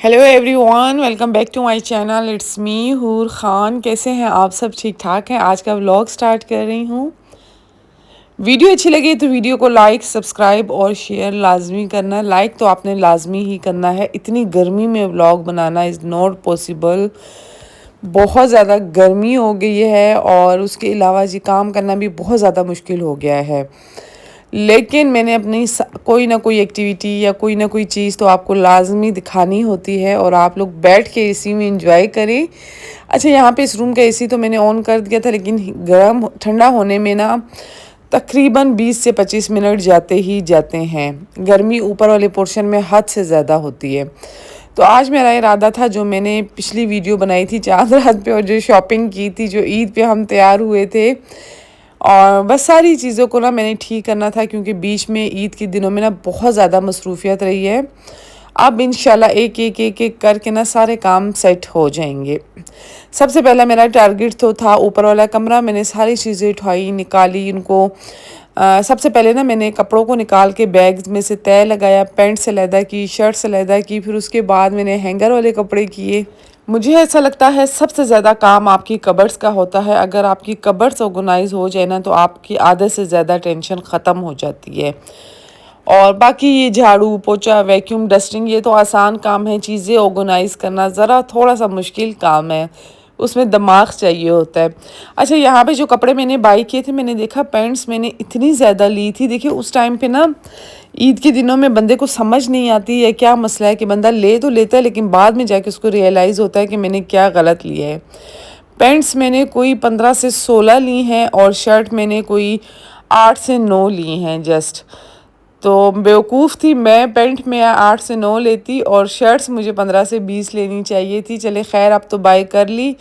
Hello everyone, welcome back to my channel. It's me Hoor Khan. कैसे हैं आप सब? ठीक ठाक हैं। आज का व्लॉग स्टार्ट कर रही हूँ। वीडियो अच्छी लगी तो वीडियो को लाइक, सब्सक्राइब और शेयर लाजमी करना। लाइक तो आपने लाजमी ही करना है। इतनी गर्मी में vlog banana is not possible. बहुत ज़्यादा गर्मी हो गई है और उसके अलावा जी काम करना भी बहुत ज़्यादा मुश्किल हो गया है। लेकिन मैंने अपनी कोई ना कोई एक्टिविटी या कोई ना कोई चीज़ तो आपको लाजमी दिखानी होती है और आप लोग बैठ के एसी में इंजॉय करें। अच्छा, यहाँ पे इस रूम का एसी तो मैंने ऑन कर दिया था, लेकिन गर्म ठंडा होने में ना तकरीबन 20 से 25 मिनट जाते ही जाते हैं। गर्मी ऊपर वाले पोर्शन में हद से ज़्यादा होती है। तो आज मेरा इरादा था, जो मैंने पिछली वीडियो बनाई थी चांद रात पे और जो शॉपिंग की थी, जो ईद पे हम तैयार हुए थे, और बस सारी चीज़ों को ना मैंने ठीक करना था, क्योंकि बीच में ईद के दिनों में ना बहुत ज़्यादा मसरूफियत रही है। अब इंशाल्लाह एक एक एक एक करके ना सारे काम सेट हो जाएंगे। सबसे पहला मेरा टारगेट तो था ऊपर वाला कमरा। मैंने सारी चीज़ें उठाई, निकाली उनको। सबसे पहले ना मैंने कपड़ों को निकाल के बैग में से तय लगाया, पैंट से अलहदा की, शर्ट से अलहदा की। फिर उसके बाद मैंने हैंगर वाले कपड़े किए। मुझे ऐसा लगता है सबसे ज़्यादा काम आपकी कबर्ड्स का होता है। अगर आपकी कबर्ड्स ऑर्गेनाइज हो जाए ना, तो आपकी आधे से ज़्यादा टेंशन ख़त्म हो जाती है। और बाकी ये झाड़ू पोछा, वैक्यूम, डस्टिंग, ये तो आसान काम है। चीज़ें ऑर्गेनाइज करना ज़रा थोड़ा सा मुश्किल काम है, उसमें दिमाग चाहिए होता है। अच्छा, यहाँ पे जो कपड़े मैंने बाई किए थे, मैंने देखा पैंट्स मैंने इतनी ज़्यादा ली थी। देखिए, उस टाइम पे ना ईद के दिनों में बंदे को समझ नहीं आती है क्या मसला है, कि बंदा ले तो लेता है लेकिन बाद में जाके उसको रियलाइज़ होता है कि मैंने क्या गलत लिया है। पैंट्स मैंने कोई 15 से 16 ली हैं और शर्ट मैंने कोई 8 से 9 ली हैं जस्ट। तो बेवकूफ़ थी मैं, पैंट में 8 से 9 लेती और शर्ट्स मुझे 15 से 20 लेनी चाहिए थी। चले खैर, अब तो बाय कर ली,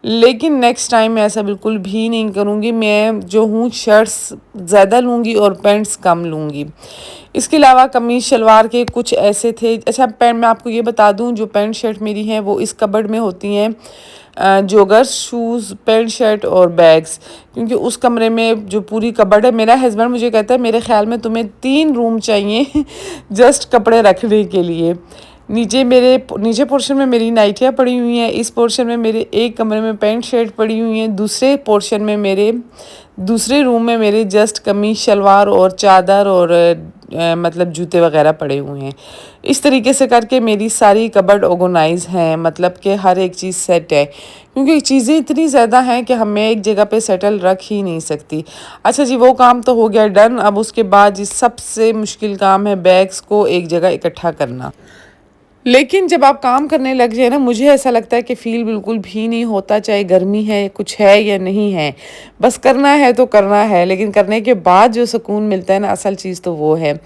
लेकिन नेक्स्ट टाइम मैं ऐसा बिल्कुल भी नहीं करूँगी। मैं जो हूँ शर्ट्स ज़्यादा लूँगी और पैंट्स कम लूँगी। इसके अलावा कमीज़ शलवार के कुछ ऐसे थे। अच्छा, पैंट मैं आपको ये बता दूँ, जो पैंट शर्ट मेरी हैं वो इस कबर्ड में होती हैं, जोगर्स, शूज़, पैंट शर्ट और बैग्स। क्योंकि उस कमरे में जो पूरी कबर्ड है, मेरा हस्बैंड मुझे कहता है मेरे ख्याल में तुम्हें 3 रूम चाहिए जस्ट कपड़े रखने के लिए। नीचे पोर्शन में मेरी नाइटियाँ पड़ी हुई हैं, इस पोर्शन में मेरे एक कमरे में पैंट शर्ट पड़ी हुई हैं, दूसरे पोर्शन में मेरे दूसरे रूम में मेरे जस्ट कमीज शलवार और चादर और मतलब जूते वगैरह पड़े हुए हैं। इस तरीके से करके मेरी सारी कबर्ड ऑर्गेनाइज हैं, मतलब कि हर एक चीज़ सेट है, क्योंकि चीज़ें इतनी ज़्यादा हैं कि मैं एक जगह पे सेटल रख ही नहीं सकती। अच्छा जी, वो काम तो हो गया डन। अब उसके बाद जी सबसे मुश्किल काम है बैग्स को एक जगह इकट्ठा करना। लेकिन जब आप काम करने लग जाए ना, मुझे ऐसा लगता है कि फ़ील बिल्कुल भी नहीं होता, चाहे गर्मी है, कुछ है या नहीं है, बस करना है तो करना है। लेकिन करने के बाद जो सुकून मिलता है ना, असल चीज़ तो वो है।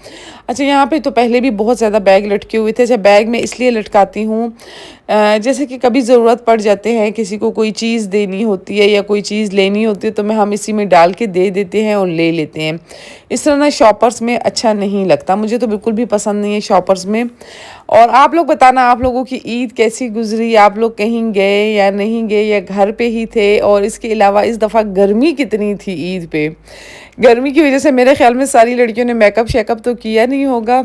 अच्छा, यहाँ पे तो पहले भी बहुत ज़्यादा बैग लटके हुए थे। अच्छा, बैग में इसलिए लटकाती हूँ, जैसे कि कभी ज़रूरत पड़ जाते हैं, किसी को कोई चीज़ देनी होती है या कोई चीज़ लेनी होती है, तो हम इसी में डाल के दे देते हैं और ले लेते हैं। इस तरह ना शॉपर्स में अच्छा नहीं लगता, मुझे तो बिल्कुल भी पसंद नहीं है शॉपर्स में। और आप लोग बताना, आप लोगों की ईद कैसी गुजरी? आप लोग कहीं गए या नहीं गए, या घर पे ही थे? और इसके अलावा इस दफ़ा गर्मी कितनी थी ईद पे? गर्मी की वजह से मेरे ख्याल में सारी लड़कियों ने मेकअप शेकअप तो किया नहीं होगा।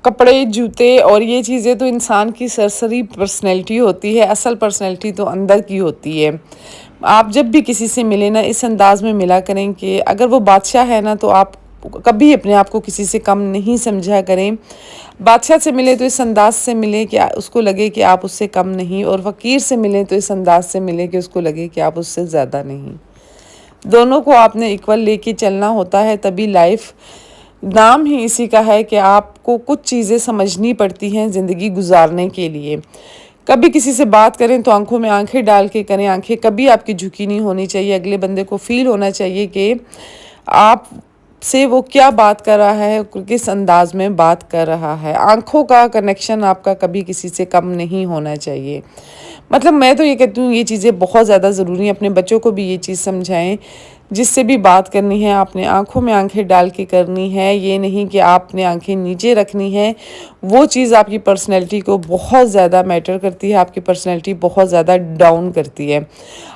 कपड़े, जूते और ये चीज़ें तो इंसान की सरसरी पर्सनैलिटी होती है। असल पर्सनैलिटी तो अंदर की होती है। आप जब भी किसी से मिले ना, इस अंदाज़ में मिला करें कि अगर वो बादशाह है ना, तो आप कभी अपने आप को किसी से कम नहीं समझा करें। बादशाह से मिले तो इस अंदाज से मिले कि उसको लगे कि आप उससे कम नहीं, और फ़कीर से मिले तो इस अंदाज से मिले कि उसको लगे कि आप उससे ज़्यादा नहीं। दोनों को आपने इक्वल लेके चलना होता है, तभी लाइफ, नाम ही इसी का है कि आपको कुछ चीज़ें समझनी पड़ती हैं ज़िंदगी गुजारने के लिए। कभी किसी से बात करें तो आंखों में आंखें डाल के करें। आंखें कभी आपकी झुकी नहीं होनी चाहिए। अगले बंदे को फ़ील होना चाहिए कि आप से वो क्या बात कर रहा है, किस अंदाज में बात कर रहा है। आंखों का कनेक्शन आपका कभी किसी से कम नहीं होना चाहिए। मतलब मैं तो ये कहती हूँ, ये चीज़ें बहुत ज़्यादा ज़रूरी हैं। अपने बच्चों को भी ये चीज़ समझाएं, जिससे भी बात करनी है आपने आंखों में आंखें डाल के करनी है। ये नहीं कि आपने आंखें नीचे रखनी है। वो चीज़ आपकी पर्सनैलिटी को बहुत ज़्यादा मैटर करती है, आपकी पर्सनैलिटी बहुत ज़्यादा डाउन करती है।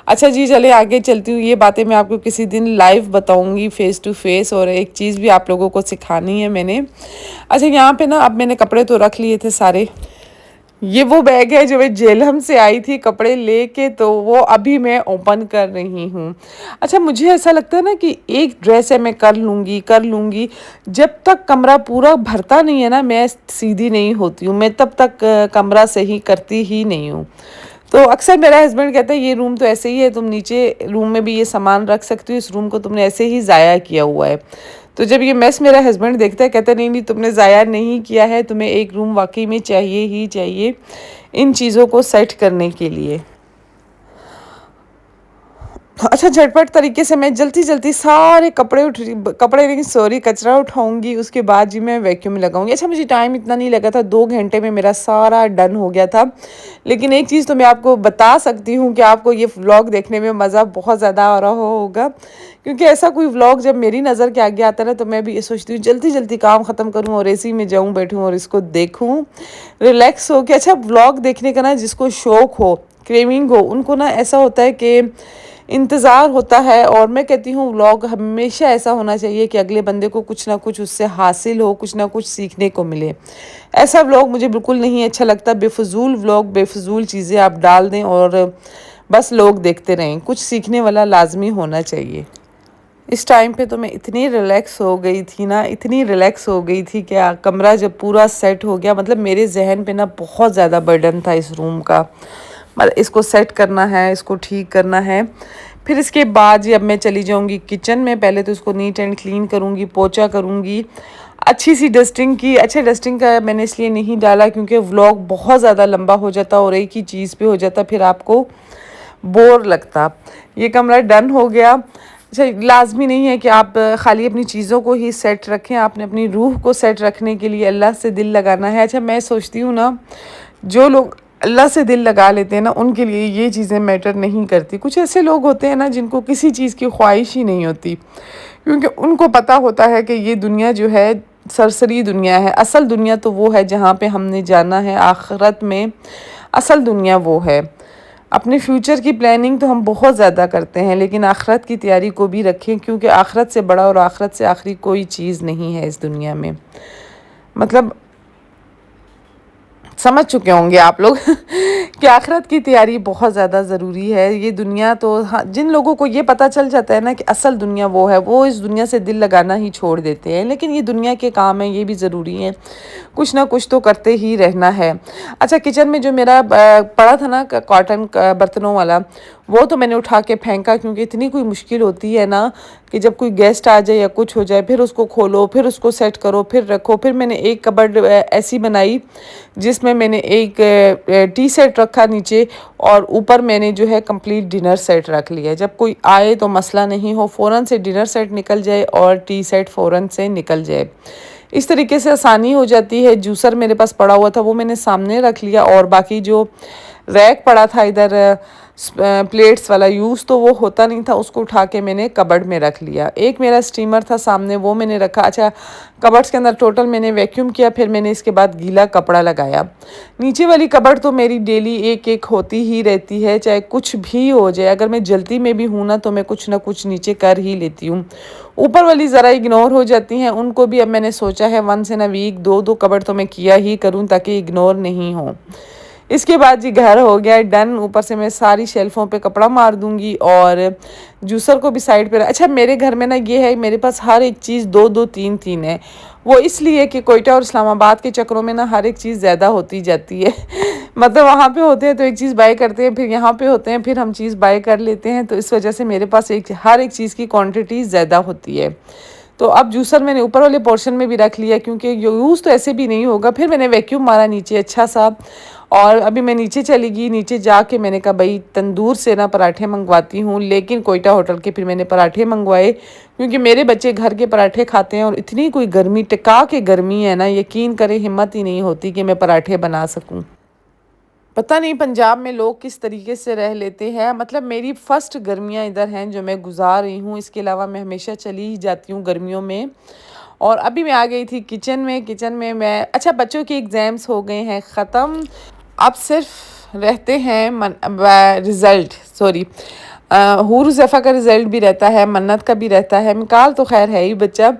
अच्छा जी, चले आगे चलती हूँ। ये बातें मैं आपको किसी दिन लाइव बताऊँगी, फ़ेस टू फेस। और एक चीज़ भी आप लोगों को सिखानी है मैंने। अच्छा, यहाँ पे ना अब मैंने कपड़े तो रख लिए थे सारे। ये वो बैग है जो मैं जेलम से आई थी कपड़े लेके, तो वो अभी मैं ओपन कर रही हूँ। अच्छा, मुझे ऐसा लगता है ना कि एक ड्रेस है, मैं कर लूँगी, जब तक कमरा पूरा भरता नहीं है ना, मैं सीधी नहीं होती हूँ, मैं तब तक कमरा सही करती ही नहीं हूँ। तो अक्सर मेरा हस्बैंड कहता है ये रूम तो ऐसे ही है, तुम नीचे रूम में भी ये सामान रख सकती हो, इस रूम को तुमने ऐसे ही ज़ाया किया हुआ है। तो जब ये मेस मेरा हस्बैंड देखता है, कहता है नहीं नहीं, तुमने ज़ाया नहीं किया है, तुम्हें एक रूम वाकई में चाहिए ही चाहिए इन चीज़ों को सेट करने के लिए। अच्छा, झटपट तरीके से मैं जल्दी जल्दी सारे कपड़े नहीं, सॉरी, कचरा उठाऊंगी, उसके बाद जी मैं वैक्यूम में लगाऊंगी। अच्छा, मुझे टाइम इतना नहीं लगा था, 2 घंटे में मेरा सारा डन हो गया था। लेकिन एक चीज़ तो मैं आपको बता सकती हूँ कि आपको ये व्लॉग देखने में मज़ा बहुत ज़्यादा आ रहा होगा, क्योंकि ऐसा कोई व्लॉग जब मेरी नज़र के आगे आता है ना, तो मैं भी ये सोचती हूँ जल्दी जल्दी काम ख़त्म करूँ और एसी में जाऊँ, बैठूँ और इसको देखूँ रिलैक्स हो के। अच्छा, व्लॉग देखने का ना जिसको शौक़ हो, क्रेविंग हो, उनको ना ऐसा होता है कि इंतज़ार होता है। और मैं कहती हूँ व्लॉग हमेशा ऐसा होना चाहिए कि अगले बंदे को कुछ ना कुछ उससे हासिल हो, कुछ ना कुछ सीखने को मिले। ऐसा व्लॉग मुझे बिल्कुल नहीं अच्छा लगता। बेफजूल व्लॉग, बेफजूल चीज़ें आप डाल दें और बस लोग देखते रहें, कुछ सीखने वाला लाजमी होना चाहिए। इस टाइम पे तो मैं इतनी रिलैक्स हो गई थी ना, इतनी रिलैक्स हो गई थी कि कमरा जब पूरा सेट हो गया, मतलब मेरे जहन पे ना बहुत ज़्यादा बर्डन था इस रूम का, मतलब इसको सेट करना है, इसको ठीक करना है। फिर इसके बाद जी अब मैं चली जाऊंगी किचन में। पहले तो इसको नीट एंड क्लीन करूंगी, पोछा करूंगी, अच्छी सी डस्टिंग की। अच्छा, डस्टिंग का मैंने इसलिए नहीं डाला क्योंकि व्लॉग बहुत ज़्यादा लंबा हो जाता और एक ही चीज़ पे हो जाता, फिर आपको बोर लगता। ये कमरा डन हो गया। अच्छा, लाजमी नहीं है कि आप ख़ाली अपनी चीज़ों को ही सेट रखें, आपने अपनी रूह को सेट रखने के लिए अल्लाह से दिल लगाना है। अच्छा, मैं सोचती हूँ ना, जो लोग अल्लाह से दिल लगा लेते हैं ना, उनके लिए ये चीज़ें मैटर नहीं करती। कुछ ऐसे लोग होते हैं ना जिनको किसी चीज़ की ख्वाहिश ही नहीं होती, क्योंकि उनको पता होता है कि ये दुनिया जो है सरसरी दुनिया है, असल दुनिया तो वो है जहाँ पे हमने जाना है आखिरत में। असल दुनिया वो है। अपने फ्यूचर की प्लानिंग तो हम बहुत ज़्यादा करते हैं, लेकिन आखिरत की तैयारी को भी रखें, क्योंकि आखिरत से बड़ा और आखिरत से आखिरी कोई चीज़ नहीं है इस दुनिया में। मतलब समझ चुके होंगे आप लोग कि आखिरत की तैयारी बहुत ज़्यादा ज़रूरी है। ये दुनिया तो हाँ, जिन लोगों को ये पता चल जाता है ना कि असल दुनिया वो है, वो इस दुनिया से दिल लगाना ही छोड़ देते हैं। लेकिन ये दुनिया के काम है, ये भी ज़रूरी है, कुछ ना कुछ तो करते ही रहना है। अच्छा, किचन में जो मेरा पड़ा था ना कॉटन का बर्तनों वाला, वो तो मैंने उठा के फेंका, क्योंकि इतनी कोई मुश्किल होती है ना कि जब कोई गेस्ट आ जाए या कुछ हो जाए, फिर उसको खोलो, फिर उसको सेट करो, फिर रखो। फिर मैंने एक कबर्ड ऐसी बनाई जिसमें मैंने एक टी सेट रखा नीचे, और ऊपर मैंने जो है कंप्लीट डिनर सेट रख लिया। जब कोई आए तो मसला नहीं हो, फ़ौरन से डिनर सेट निकल जाए और टी सेट फ़ौरन से निकल जाए। इस तरीके से आसानी हो जाती है। जूसर मेरे पास पड़ा हुआ था, वो मैंने सामने रख लिया, और बाकी जो रैक पड़ा था इधर प्लेट्स वाला, यूज़ तो वो होता नहीं था, उसको उठा के मैंने कबर्ड में रख लिया। एक मेरा स्टीमर था सामने, वो मैंने रखा। अच्छा, कबर्ड्स के अंदर टोटल मैंने वैक्यूम किया, फिर मैंने इसके बाद गीला कपड़ा लगाया। नीचे वाली कबर्ड तो मेरी डेली एक एक होती ही रहती है, चाहे कुछ भी हो जाए। अगर मैं जल्दी में भी हूँ ना, तो मैं कुछ ना कुछ नीचे कर ही लेती हूँ। ऊपर वाली ज़रा इग्नोर हो जाती हैं, उनको भी अब मैंने सोचा है वंस इन अ वीक दो दो कबर्ड तो मैं किया ही करूँ, ताकि इग्नोर नहीं हो। इसके बाद जी घर हो गया डन। ऊपर से मैं सारी शेल्फ़ों पे कपड़ा मार दूंगी, और जूसर को भी साइड पे। अच्छा, मेरे घर में ना ये है, मेरे पास हर एक चीज़ दो दो तीन तीन है। वो इसलिए कि कोयटा और इस्लामाबाद के चक्रों में ना हर एक चीज़ ज़्यादा होती जाती है मतलब वहाँ पे होते हैं तो एक चीज़ बाय करते हैं, फिर यहाँ पे होते हैं फिर हम चीज़ बाय कर लेते हैं, तो इस वजह से मेरे पास हर एक चीज़ की क्वान्टिटी ज़्यादा होती है। तो अब जूसर मैंने ऊपर वाले पोर्शन में भी रख लिया, क्योंकि यूज़ तो ऐसे भी नहीं होगा। फिर मैंने वैक्यूम मारा नीचे अच्छा सा, और अभी मैं नीचे चली गई। नीचे जाके मैंने कहा भाई तंदूर से ना पराठे मंगवाती हूँ, लेकिन कोयटा होटल के फिर मैंने पराठे मंगवाए, क्योंकि मेरे बच्चे घर के पराठे खाते हैं, और इतनी कोई गर्मी, टिका के गर्मी है ना, यकीन करें हिम्मत ही नहीं होती कि मैं पराठे बना सकूँ। पता नहीं पंजाब में लोग किस तरीके से रह लेते हैं। मतलब मेरी फ़र्स्ट गर्मियाँ इधर हैं जो मैं गुजार रही हूँ, इसके अलावा मैं हमेशा चली ही जाती हूँ गर्मियों में। और अभी मैं आ गई थी किचन में। किचन में मैं, अच्छा, बच्चों के एग्ज़ाम्स हो गए हैं ख़त्म, अब सिर्फ रहते हैं रिज़ल्ट, सॉरी, हूर ज़फ़ा का रिज़ल्ट भी रहता है, मन्नत का भी रहता है, मिकाल तो खैर है ही बच्चा।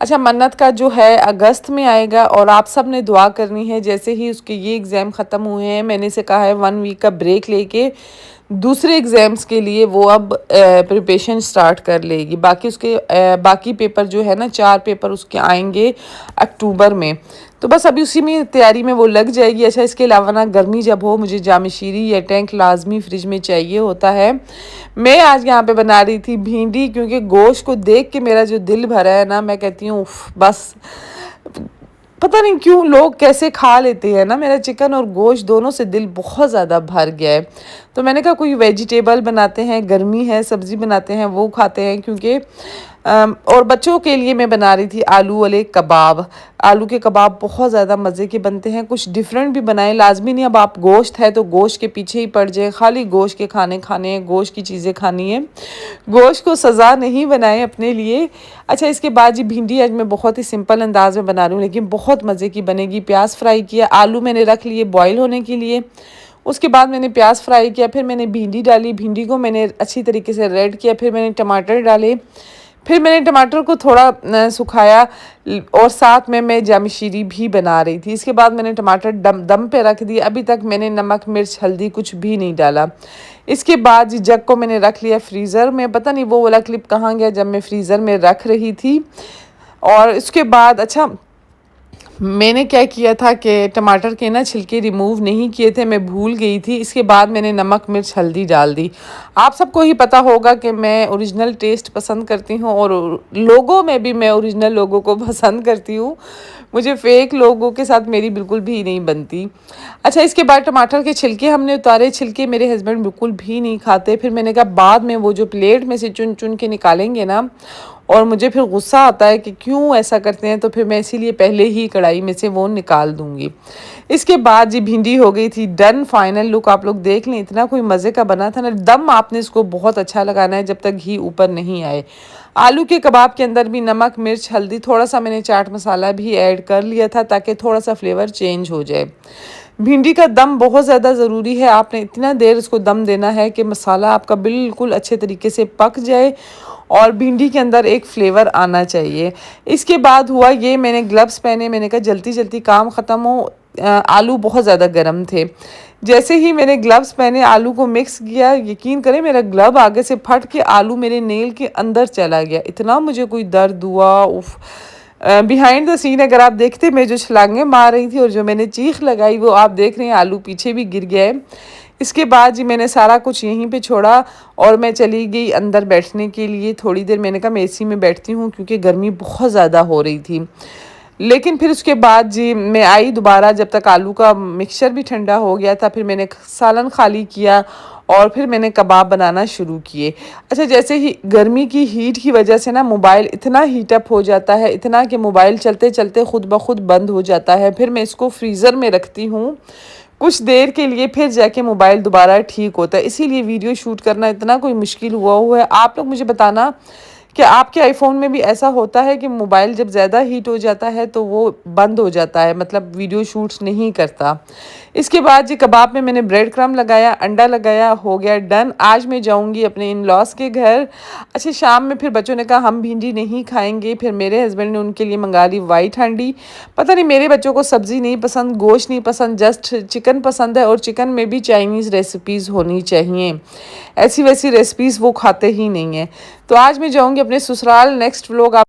अच्छा, मन्नत का जो है अगस्त में आएगा और आप सब ने दुआ करनी है। जैसे ही उसके ये एग्ज़ाम ख़त्म हुए हैं, मैंने से कहा है 1 वीक का ब्रेक लेके दूसरे एग्ज़ाम्स के लिए वो अब प्रिपरेशन स्टार्ट कर लेगी। बाकी उसके बाकी पेपर जो है ना, 4 पेपर उसके आएंगे अक्टूबर में, तो बस अभी उसी में तैयारी में वो लग जाएगी। अच्छा, इसके अलावा ना गर्मी जब हो मुझे जामशीरी या टैंक लाजमी फ्रिज में चाहिए होता है। मैं आज यहाँ पे बना रही थी भिंडी, क्योंकि गोश्त को देख के मेरा जो दिल भरा है ना, मैं कहती हूँ बस पता नहीं क्यों लोग कैसे खा लेते हैं ना, मेरा चिकन और गोश्त दोनों से दिल बहुत ज़्यादा भर गया है। तो मैंने कहा कोई वेजिटेबल बनाते हैं, गर्मी है सब्ज़ी बनाते हैं वो खाते हैं, क्योंकि और बच्चों के लिए मैं बना रही थी आलू वाले कबाब। आलू के कबाब बहुत ज़्यादा मज़े के बनते हैं, कुछ डिफरेंट भी बनाएं, लाजमी नहीं अब आप गोश्त है तो गोश्त के पीछे ही पड़ जाए, खाली गोश्त के खाने हैं, गोश्त की चीज़ें खानी है, गोश्त को सज़ा नहीं बनाएं अपने लिए। अच्छा, इसके बाद जी भिंडी आज मैं बहुत ही सिंपल अंदाज में बना रही हूँ, लेकिन बहुत मज़े की बनेगी। प्याज फ्राई किया, आलू मैंने रख लिए बॉयल होने के लिए, उसके बाद मैंने प्याज फ्राई किया, फिर मैंने भिंडी डाली, भिंडी को मैंने अच्छी तरीके से रेड किया, फिर मैंने टमाटर डाले, फिर मैंने टमाटर को थोड़ा सुखाया और साथ में मैं जामशीरी भी बना रही थी। इसके बाद मैंने टमाटर दम पे रख दिए, अभी तक मैंने नमक मिर्च हल्दी कुछ भी नहीं डाला। इसके बाद जी जग को मैंने रख लिया फ्रीज़र में, पता नहीं वो वाला क्लिप कहाँ गया जब मैं फ्रीज़र में रख रही थी। और इसके बाद अच्छा मैंने क्या किया था कि टमाटर के ना छिलके रिमूव नहीं किए थे, मैं भूल गई थी। इसके बाद मैंने नमक मिर्च हल्दी डाल दी। आप सबको ही पता होगा कि मैं ओरिजिनल टेस्ट पसंद करती हूँ और लोगों में भी मैं ओरिजिनल लोगों को पसंद करती हूँ, मुझे फ़ेक लोगों के साथ मेरी बिल्कुल भी नहीं बनती। अच्छा, इसके बाद टमाटर के छिलके हमने उतारे, छिलके मेरे हस्बैंड बिल्कुल भी नहीं खाते। फिर मैंने कहा बाद में वो जो प्लेट में से चुन चुन के निकालेंगे ना, और मुझे फिर गुस्सा आता है कि क्यों ऐसा करते हैं, तो फिर मैं इसीलिए पहले ही कढ़ाई में से वो निकाल दूंगी। इसके बाद जी भिंडी हो गई थी डन, फाइनल लुक आप लोग देख लें, इतना कोई मज़े का बना था ना। दम आपने इसको बहुत अच्छा लगाना है जब तक घी ऊपर नहीं आए। आलू के कबाब के अंदर भी नमक मिर्च हल्दी, थोड़ा सा मैंने चाट मसाला भी ऐड कर लिया था ताकि थोड़ा सा फ्लेवर चेंज हो जाए। भिंडी का दम बहुत ज़्यादा ज़रूरी है, आपने इतना देर इसको दम देना है कि मसाला आपका बिल्कुल अच्छे तरीके से पक जाए और भिंडी के अंदर एक फ्लेवर आना चाहिए। इसके बाद हुआ ये, मैंने ग्लव्स पहने, मैंने कहा जल्दी जल्दी काम ख़त्म हो, आलू बहुत ज़्यादा गर्म थे। जैसे ही मैंने ग्लव्स पहने आलू को मिक्स किया, यकीन करें मेरा ग्लव आगे से फट के आलू मेरे नेल के अंदर चला गया, इतना मुझे कोई दर्द हुआ। उफ, बिहाइंड द सीन अगर आप देखते मैं जो छलांगे मार रही थी और जो मैंने चीख लगाई वो आप देख रहे हैं, आलू पीछे भी गिर गया है। इसके बाद जी मैंने सारा कुछ यहीं पे छोड़ा और मैं चली गई अंदर बैठने के लिए। थोड़ी देर मैंने कहा मैं एसी में बैठती हूँ क्योंकि गर्मी बहुत ज़्यादा हो रही थी। लेकिन फिर उसके बाद जी मैं आई दोबारा, जब तक आलू का मिक्सचर भी ठंडा हो गया था, फिर मैंने सालन खाली किया और फिर मैंने कबाब बनाना शुरू किए। अच्छा, जैसे ही गर्मी की हीट की वजह से ना मोबाइल इतना हीटअप हो जाता है, इतना कि मोबाइल चलते चलते खुद ब खुद बंद हो जाता है। फिर मैं इसको फ्रीज़र में रखती हूँ कुछ देर के लिए, फिर जाके मोबाइल दोबारा ठीक होता है। इसीलिए वीडियो शूट करना इतना कोई मुश्किल हुआ है। आप लोग मुझे बताना कि आपके आईफोन में भी ऐसा होता है कि मोबाइल जब ज़्यादा हीट हो जाता है तो वो बंद हो जाता है, मतलब वीडियो शूट्स नहीं करता। इसके बाद जी कबाब में मैंने ब्रेड क्रम्ब लगाया, अंडा लगाया, हो गया डन। आज मैं जाऊंगी अपने इन लॉस के घर। अच्छा, शाम में फिर बच्चों ने कहा हम भिंडी नहीं खाएंगे, फिर मेरे हस्बैंड ने उनके लिए मंगा ली वाइट हांडी। पता नहीं मेरे बच्चों को सब्ज़ी नहीं पसंद, गोश्त नहीं पसंद, जस्ट चिकन पसंद है और चिकन में भी चाइनीज़ रेसिपीज़ होनी चाहिए, ऐसी वैसी रेसिपीज़ वो खाते ही नहीं हैं। तो आज मैं जाऊंगी अपने ससुराल। नेक्स्ट व्लॉग आप